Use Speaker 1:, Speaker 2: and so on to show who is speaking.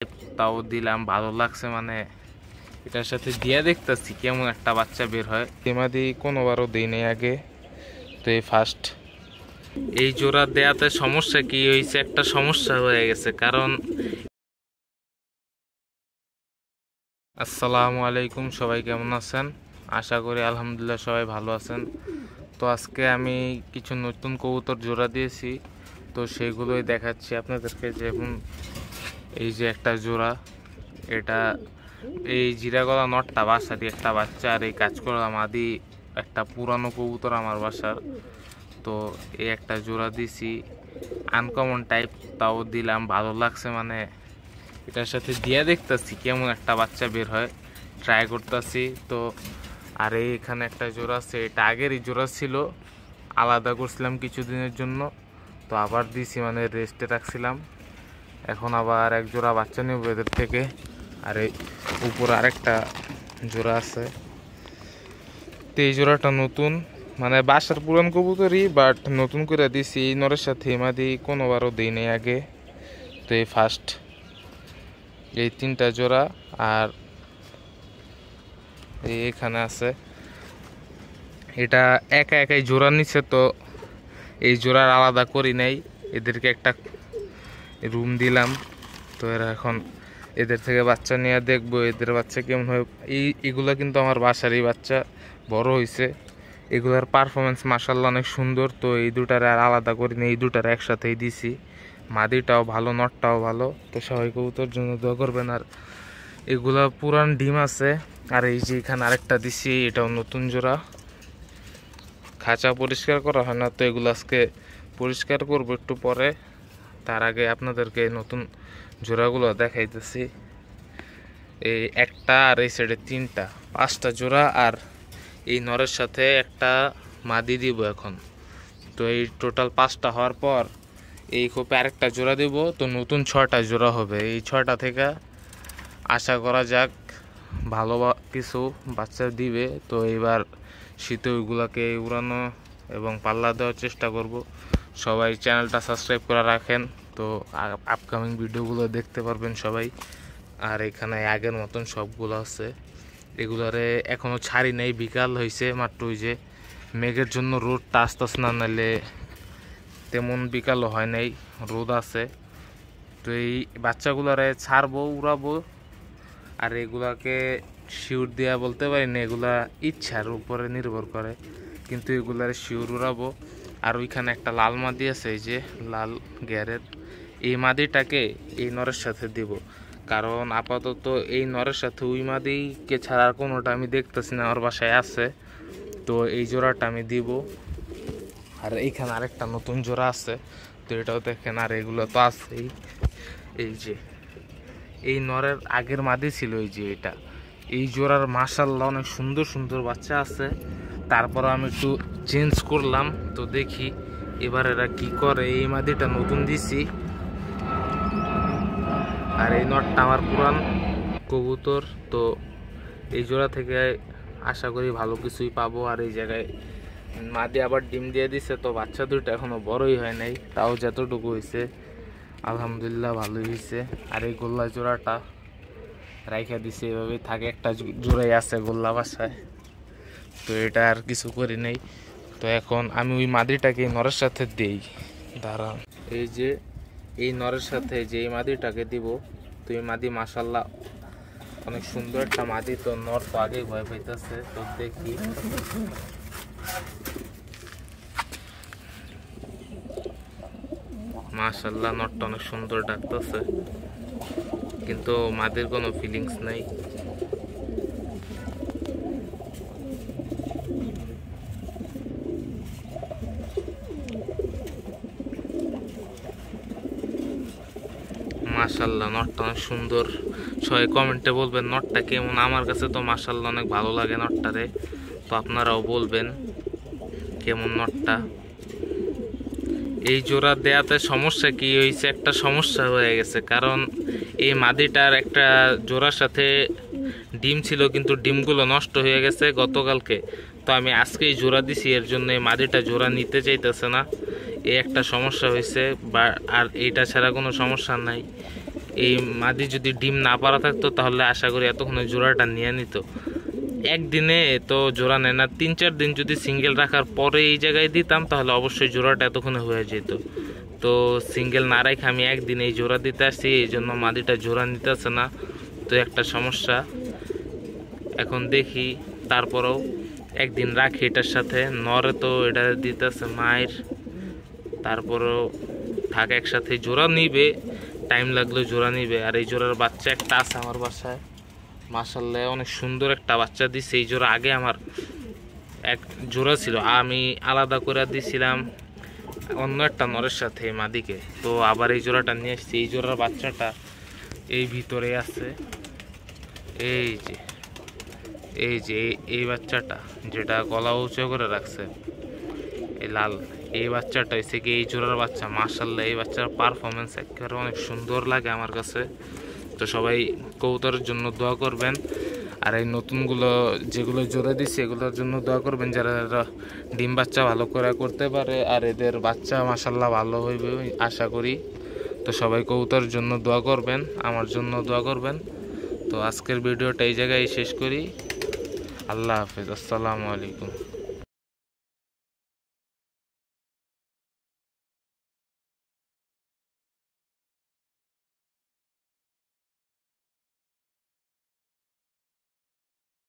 Speaker 1: তাও দিলাম, ভালো লাগছে। মানে এটার সাথে দিয়ে দেখতেছি কেমন একটা বাচ্চা বের হয়। এমাদি কোনোবারও দিই নেই আগে, তো এই ফার্স্ট। এই জোড়া দেয়াতে সমস্যা কি হয়েছে, একটা সমস্যা হয়ে গেছে। কারণ আসসালামু আলাইকুম, সবাই কেমন আছেন? আশা করি আলহামদুলিল্লাহ সবাই ভালো আছেন। তো আজকে আমি কিছু নতুন কবুতর জোড়া দিয়েছি, তো সেগুলোই দেখাচ্ছি আপনাদেরকে। যেমন এই যে একটা জোড়া, এটা এই জিরাগলা নটটা বাসারই একটা বাচ্চা, আর এই কাজকলা মাদি একটা পুরানো কবুতর আমার বাসার। তো এই একটা জোড়া দিছি, আনকমন টাইপ, তাও দিলাম, ভালো লাগছে। মানে এটার সাথে দিয়ে দেখতেছি কেমন একটা বাচ্চা বের হয়, ট্রাই করতেছি। তো আর এখানে একটা জোড়া আছে, এটা আগেরই জোড়া ছিল, আলাদা করছিলাম কিছুদিনের জন্য, তো আবার দিছি, মানে রেস্টে রাখছিলাম। এখন আবার এক জোড়া বাচ্চা নেব এদের থেকে। আর এই উপরে আরেকটা জোড়া আছে। তো এই জোড়াটা নতুন, মানে বাসার পুরান কবুতরই, বাট নতুন করে দিছি। এই নরের সাথে এমাদি কোনোবারও দিই নেই আগে, তো এই ফার্স্ট। এই তিনটা জোড়া, আর এখানে আছে এটা একা একাই জোড়া নিচ্ছে, তো এই জোড়ার আলাদা করি নাই, এদেরকে একটা রুম দিলাম। তো এরা এখন এদের থেকে বাচ্চা নিয়ে দেখবো এদের বাচ্চা কেমন হয়। এগুলা কিন্তু আমার বাসারই বাচ্চা, বড় হয়েছে। এগুলার পারফরমেন্স মাশাআল্লাহ অনেক সুন্দর। তো এই দুটারে আর আলাদা করি না, এই দুটারে একসাথেই দিছি। মাদিটাও ভালো, নটটাও ভালো। তো সবাই কবুতর জন্য দোয়া করবেন। আর এগুলা পুরান ডিম আছে। আর এই যে এখানে আরেকটা দিছি, এটাও নতুন জোড়া। খাঁচা পরিষ্কার করা হয় না, তো এগুলো আজকে পরিষ্কার করবো একটু পরে। তার আগে আপনাদেরকে নতুন জোড়াগুলো দেখাইতেছি। এই একটা, আর এই সাইডে তিনটা, পাঁচটা জোড়া। আর এই নরের সাথে একটা মাদি দিব এখন। তো এই টোটাল পাঁচটা হওয়ার পর এই খোপে আরেকটা জোড়া দেব, তো নতুন ছয়টা জোড়া হবে। এই ছয়টা থেকে আশা করা যাক ভালো কিছু বাচ্চা দিবে। তো এবার শীতে ওইগুলোকে উড়ানো এবং পাল্লা দেওয়ার চেষ্টা করব। সবাই চ্যানেলটা সাবস্ক্রাইব করে রাখেন, তো আপকামিং ভিডিওগুলো দেখতে পারবেন সবাই। আর এখানে আগের মতন সবগুলো আছে, এগুলারে এখনও ছাড়ি নেই। বিকাল হয়েছে মাত্র, ওই যে মেঘের জন্য রোদটা আসতেছে না, নাহলে তেমন বিকালও হয় নাই, রোদ আছে। তো এই বাচ্চাগুলারে ছাড়বো, উড়াবো। আর এগুলাকে শিউর দেওয়া বলতে পারি না, এগুলা ইচ্ছার উপরে নির্ভর করে, কিন্তু এগুলার শিউর উড়াবো। আর ওইখানে একটা লাল মাদি আছে, এই যে লাল গিয়ারের, এই মাদিটাকে এই নরের সাথে দিব। কারণ আপাতত এই নরের সাথে ওই মাদিকে ছাড়ার কোনোটা আমি দেখতেছি না, আমার বাসায় আছে। তো এই জোড়াটা আমি দিব। আর এইখানে আরেকটা নতুন জোড়া আছে, তো এটাও দেখেন। আর এগুলো তো আছেই। এই যে এই নরের আগের মাদি ছিল, এই যে এটা, এই জোড়ার মাশাআল্লাহ অনেক সুন্দর সুন্দর বাচ্চা আছে। তারপর আমি একটু চেঞ্জ করলাম, তো দেখি এবার এরা কি করে। এই মাদিটা নতুন দিছি, আর এই নটটা আমার পুরান কবুতর। তো এই জোড়া থেকে আশা করি ভালো কিছুই পাবো। আর এই জায়গায় মাদি আবার ডিম দিয়ে দিছে, তো বাচ্চা দুইটা এখনো বড়ই হয় নাই, তাও যতটুকু হয়েছে আলহামদুলিল্লাহ ভালোই হয়েছে। আর এই গোল্লা জোড়াটা রাইখা দিছে, এভাবেই থাকে। একটা জোড়াই আছে গোল্লা বাসায়, তো এটা আর কিছু করি নাই। তো এখন আমি ওই মাদিটাকে নরের সাথে দেই, দাঁড়ান। এই যে এই নরের সাথে যে এই মাদিটাকে দিব, তো এই মাদি মাশাআল্লাহ অনেক সুন্দর একটা মাদি। তো নর তো আগেই ভয় পাইতেছে, তো দেখি। মাশাআল্লাহ নরটা অনেক সুন্দর ডাকতেছে, কিন্তু মাদির কোনো ফিলিংস নাই। মাশাআল্লাহ নটটা অনেক সুন্দর। সবাই কমেন্টে বলবেন নটটা কেমন। আমার কাছে তো মাশাআল্লাহ অনেক ভালো লাগে নটটারে, তো আপনারাও বলবেন কেমন নটটা। এই জোড়া দেয়াতে সমস্যা কি হয়েছে, একটা সমস্যা হয়ে গেছে। কারণ এই মাদিটার একটা জোড়ার সাথে ডিম ছিল, কিন্তু ডিমগুলো নষ্ট হয়ে গেছে গতকালকে। তো আমি আজকেই জোড়া দিছি, এর জন্য এই মাদিটা জোড়া নিতে চাইতেছে না, এই একটা সমস্যা হয়েছে। বা আর এইটা ছাড়া কোনো সমস্যা নাই। এই মাদি যদি ডিম না পারা থাকতো তাহলে আশা করি এতক্ষণে জোড়াটা নিয়ে নিত। একদিনে তো জোড়া নেয় না, 3-4 দিন যদি সিঙ্গেল রাখার পরে এই জায়গায় দিতাম তাহলে অবশ্যই জোড়াটা এতক্ষণে হয়ে যেত। তো সিঙ্গেল না রেখে আমি একদিন এই জোড়া দিতে আসছি, এই জন্য মাদিটা জোড়া নিতেছে না, তো একটা সমস্যা। এখন দেখি, তারপরেও একদিন রাখি এটার সাথে। নরে তো এটা দিতেছে মায়ের, তারপরেও থাক একসাথে, জোড়া নিবে, টাইম লাগলে জোড়া নিবে। আর এই জোড়ার বাচ্চা একটা আছে আমার বাসায়, মাশাআল্লাহ অনেক সুন্দর একটা বাচ্চা দিছে। এই জোড়া আগে আমার এক জোড়া ছিল, আমি আলাদা করে দিছিলাম অন্য একটা নরের সাথে মাদিকে, তো আবার এই জোড়াটা নিয়ে এসেছি। এই জোড়ার বাচ্চাটা এই ভিতরে আছে, এই যে এই যে এই বাচ্চাটা যেটা গলা উঁচু করে রাখছে, এই লাল, এই বাচ্চাটা হচ্ছে কি এই জোড়ার বাচ্চা। মাশাআল্লাহ এই বাচ্চার পারফরমেন্স একেবারে অনেক সুন্দর লাগে আমার কাছে। তো সবাই কবুতরের জন্য দোয়া করবেন, আর এই নতুনগুলো যেগুলো জোড়া দিচ্ছে এগুলোর জন্য দোয়া করবেন, যারা ডিম বাচ্চা ভালো করে করতে পারে, আর এদের বাচ্চা মাশাআল্লাহ ভালো হইবে আশা করি। তো সবাই কবুতরের জন্য দোয়া করবেন, আমার জন্য দোয়া করবেন। তো আজকের ভিডিওটা এই জায়গায় শেষ করি। আল্লাহ হাফেজ, আসসালামু আলাইকুম।